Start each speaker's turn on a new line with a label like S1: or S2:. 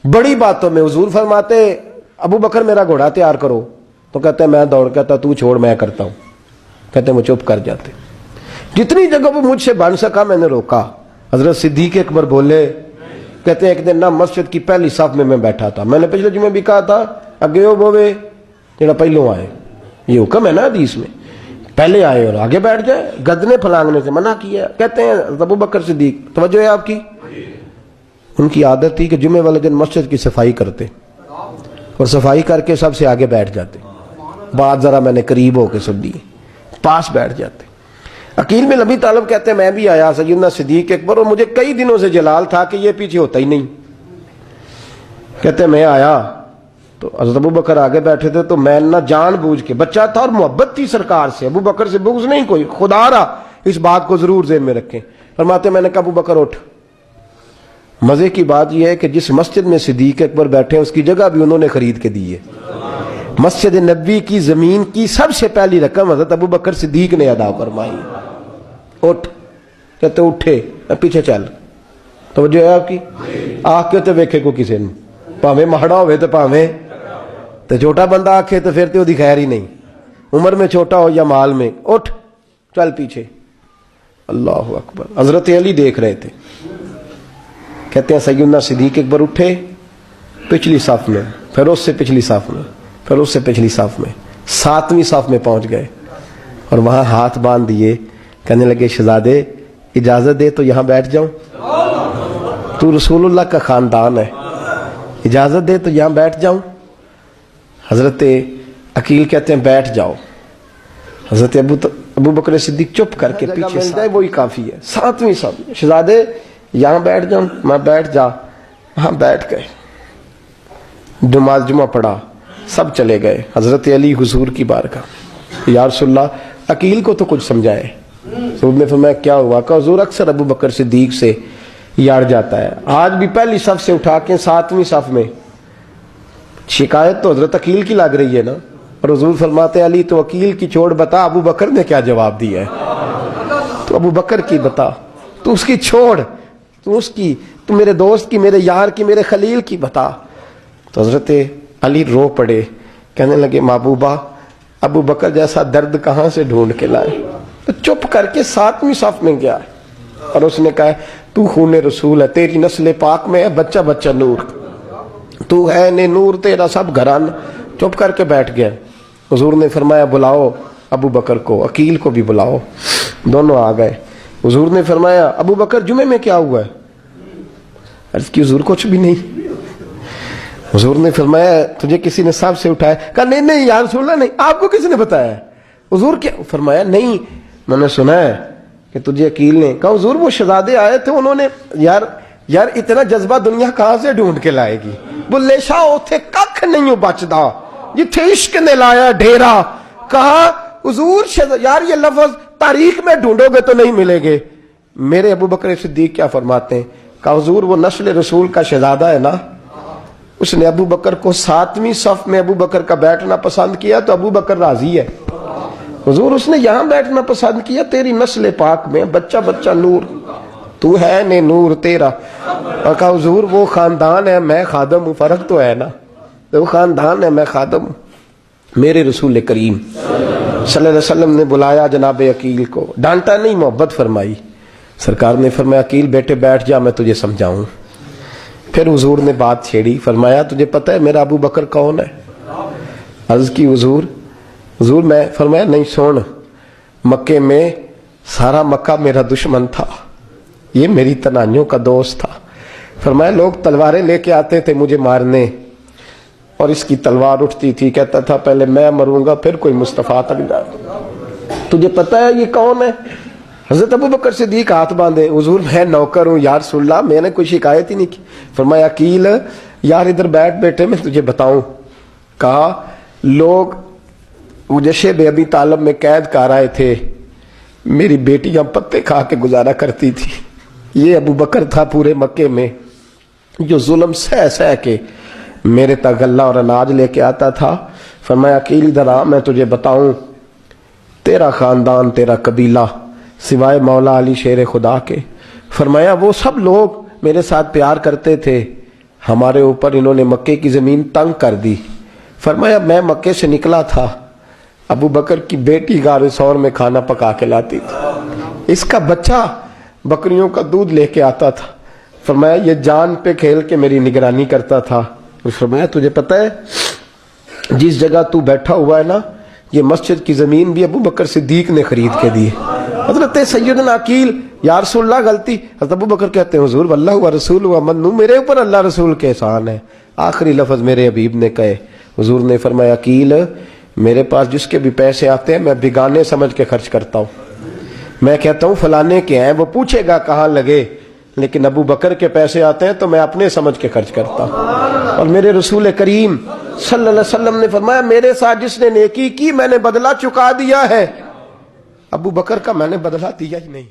S1: बड़ी बातों में हुजूर फरमाते अबू बकर मेरा घोड़ा तैयार करो, तो कहते हैं मैं दौड़, कहता तू छोड़ मैं करता हूं, कहते वो चुप कर जाते। जितनी जगह वो मुझसे बन सका मैंने रोका। हजरत सिद्दीक अकबर बोले, कहते हैं एक दिन ना मस्जिद की पहली साफ में मैं बैठा था, मैंने पिछले जुमे भी कहा था अगे हो बोवे जेड़ा पहलों आए, ये हुक्म है ना हदीस में, पहले आए और आगे बैठ जाए, गदने फलांगने से मना किया। कहते हैं अबू बकर सिद्दीक, तवज्जो है आपकी, उनकी आदत थी कि जुमे वाले दिन मस्जिद की सफाई करते और सफाई करके सबसे आगे बैठ जाते। बात जरा मैंने करीब होके सुन ली, पास बैठ जाते। अकील बिन अबी तालिब कहते हैं मैं भी आया सैयदना सिद्दीक अकबर, और मुझे कई दिनों से जलाल था कि ये पीछे होता ही नहीं। कहते मैं आया तो हज़रत अबू बकर आगे बैठे थे, तो मैं ना जानबूझ के, बच्चा था और मोहब्बत थी सरकार से, अबू बकर से बुग़्ज़ नहीं कोई, खुदा रहा, इस बात को जरूर ज़हन में रखें। फरमाते मैंने कहा अबू बकर उठ। मजे की बात यह है कि जिस मस्जिद में सिद्दीक अकबर बैठे हैं उसकी जगह भी उन्होंने खरीद के दी है। मस्जिद नबी की जमीन की सबसे पहली रकम हज़रत अबू बकर सिद्दीक ने अदा फरमाई। उठ, कहते उठे, पीछे चल, तो जो है आपकी आके तो वेखे को किसी ने, भावे माड़ा होवे तो भावे तो छोटा बंदा आखे तो फिर तो उसकी खैर ही नहीं, उम्र में छोटा हो या माल में। उठ चल पीछे। अल्लाह अकबर। हजरत अली देख रहे थे, कहते हैं सैयदना सिद्दीक अकबर उठे पिछली साफ में, फिर उससे पिछली साफ में, फिर उससे पिछली साफ में, 7वीं साफ में पहुंच गए और वहां हाथ बांध दिए, कहने लगे शहजादे इजाजत दे तो यहां बैठ जाऊं, तू रसूलुल्लाह का खानदान है, इजाजत दे तो यहां बैठ जाऊं। हजरत अकील कहते हैं बैठ जाओ। हजरत अबू बकर सिद्दीक चुप करके पीछे मिल जाए वही काफी है। 7वीं साफ, शहजादे यहां बैठ जाऊं, मैं बैठ जा, वहां बैठ गए, नमाज जुमा पढ़ा, सब चले गए। हजरत अली हुजूर की बारगाह, या रसूलल्लाह अकील को तो कुछ समझाए। हुजूर ने फरमाया क्या हुआ? कहा हुजूर अक्सर अबू बकर सिद्दीक से यार जाता है, आज भी पहली सफ से उठा के 7वीं सफ में। शिकायत तो हजरत अकील की लग रही है ना, और हुजूर फरमाते अली तो अकील की छोड़, बता अबू बकर ने क्या जवाब दिया है, तो अबू बकर की बता, तू उसकी छोड़, तू उसकी, तू मेरे दोस्त की, मेरे यार की, मेरे खलील की बता। तो हजरत अली रो पड़े, कहने लगे महबूबा अबू बकर जैसा दर्द कहां से ढूंढ के लाए। तो चुप करके 7वीं साफ में गया और उसने कहा तू खून रसूल है, तेरी नस्ल पाक में है बच्चा बच्चा नूर, तू है ने नूर तेरा सब घरान। चुप करके बैठ गया। हुजूर ने फरमाया बुलाओ अबू बकर को, अकील को भी बुलाओ। दोनों आ गए। हुजूर ने फरमाया अबू बकर जुमे में क्या हुआ है? अर्ज की हुजूर कुछ भी नहीं। हुजूर ने फरमाया तुझे किसी ने सांप से उठाया? कहा नहीं नहीं यार रसूलल्लाह नहीं, आपको किसने बताया? हुजूर क्या? फरमाया नहीं मैंने सुना है कि तुझे अकील ने। कहा हुजूर वो शहजादे आए थे, उन्होंने यार इतना जज्बा दुनिया कहां से ढूंढ के लाएगी, बुल्ले शाह उथे कख नहीं बचदा जिथे इश्क ने लाया डेरा। कहा हुजूर यार ये लफ्ज तारीख में ढूंढोगे तो नहीं मिलेंगे। मेरे अबू बकर सिद्दीक क्या फरमाते हैं? कहा हुजूर वो नस्ल रसूल का शहजादा है ना, उसने अबू बकर को 7वीं सफ में अबू बकर का बैठना पसंद किया तो अबू बकर राजी है। हुजूर उसने यहां बैठना पसंद किया, तेरी नस्ल पाक में बच्चा बच्चा नूर, तू है ने नूर तेरा। और कहा हुजूर वो खानदान है मैं खादम हूं, फर्क तो है ना, वो खानदान है मैं खादम हूं। मेरे रसूल करीम सल्लल्लाहु अलैहि वसल्लम ने बुलाया जनाब अकील को, डांटा नहीं मोहब्बत फरमाई। सरकार ने फरमाया अकील बेटे बैठ जा मैं तुझे समझाऊं। फिर हुजूर ने बात छेड़ी, फरमाया तुझे पता है मेरा अबू बकर कौन है? अर्ज की हुजूर मैं, फरमाया नहीं सुन, मक्के में सारा मक्का मेरा दुश्मन था, ये मेरी तनाइयों का दोस्त था। फरमाया लोग तलवारें लेके आते थे मुझे मारने और इसकी तलवार उठती थी, कहता था पहले मैं मरूंगा फिर कोई मुस्तफा तक जाए। तुझे पता है ये कौन है? हजरत अबू बकर सिद्दीक हाथ बांधे, हुजूर मैं नौकर हूं यार रसूलल्लाह, मैंने कोई शिकायत ही नहीं की। फरमाया अकील यार इधर बैठ बेटे मैं तुझे बताऊं। कहा लोग मुझे शेब अबी तालिब में कैद कर आए थे, मेरी बेटियां पत्ते खा के गुजारा करती थी, ये अबू बकर था पूरे मक्के में जो जुल्म सह सह के मेरे तक गल्ला और अनाज लेके आता था। फरमाया अकील इधर आ मैं तुझे बताऊं, तेरा खानदान तेरा कबीला सिवाय मौला अली शेर खुदा के, फरमाया वो सब लोग मेरे साथ प्यार करते थे, ہمارے اوپر انہوں نے مکے کی زمین تنگ کر دی. فرمایا میں مکے سے نکلا تھا, ابو بکر کی بیٹی غار ثور میں کھانا پکا کے لاتی تھی, اس کا بچہ بکریوں کا دودھ لے کے آتا تھا. فرمایا یہ جان پہ کھیل کے میری نگرانی کرتا تھا. فرمایا تجھے پتہ ہے جس جگہ تو بیٹھا ہوا ہے نا, یہ مسجد کی زمین بھی ابو بکر صدیق نے خرید کے دی. حضرت سیدنا عقیل, یا رسول اللہ غلطی. حضرت ابو بکر کہتے ہیں حضور واللہ و رسول و منو, میرے اوپر اللہ رسول کے احسان ہے. آخری لفظ میرے حبیب نے کہے. حضور نے فرمایا عقیل میرے پاس جس کے بھی پیسے آتے ہیں میں بگانے سمجھ کے خرچ کرتا ہوں. میں کہتا ہوں فلانے کے ہیں, وہ پوچھے گا کہاں لگے, لیکن ابو بکر کے پیسے آتے ہیں تو میں اپنے سمجھ کے خرچ کرتا ہوں. اور میرے رسول کریم صلی اللہ علیہ وسلم نے فرمایا میرے ساتھ جس نے نیکی کی میں نے بدلہ چکا دیا ہے, ابو بکر کا میں نے بدلہ دیا ہی نہیں.